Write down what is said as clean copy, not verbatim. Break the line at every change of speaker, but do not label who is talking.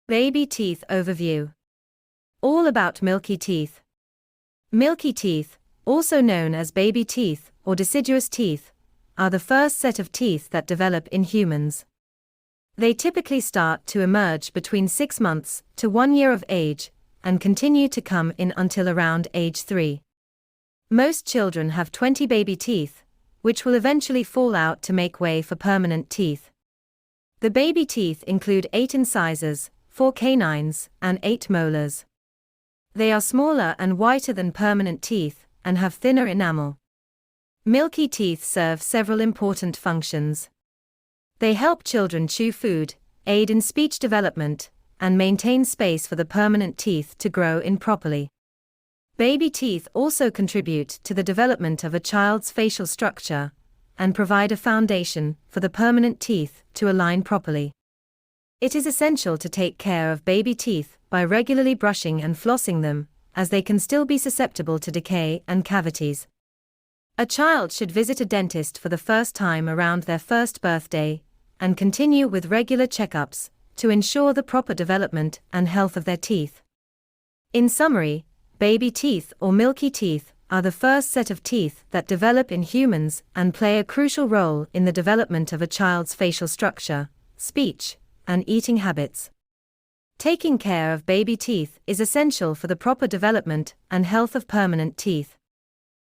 Baby teeth overview. All about milky teeth. Milky teeth, also known as baby teeth or deciduous teeth, are the first set of teeth that develop in humans. They typically start to emerge between 6 months to 1 year of age and continue to come in until around age 3. Most children have 20 baby teeth, which will eventually fall out to make way for permanent teeth. The baby teeth include 8 incisors, 4 canines, and 8 molars. They are smaller and whiter than permanent teeth and have thinner enamel. Milky teeth serve several important functions. They help children chew food, aid in speech development, and maintain space for the permanent teeth to grow in properly. Baby teeth also contribute to the development of a child's facial structure and provide a foundation for the permanent teeth to align properly. It is essential to take care of baby teeth by regularly brushing and flossing them, as they can still be susceptible to decay and cavities. A child should visit a dentist for the first time around their first birthday, and continue with regular checkups to ensure the proper development and health of their teeth. In summary, baby teeth or milky teeth are the first set of teeth that develop in humans and play a crucial role in the development of a child's facial structure, speech, and eating habits. Taking care of baby teeth is essential for the proper development and health of permanent teeth.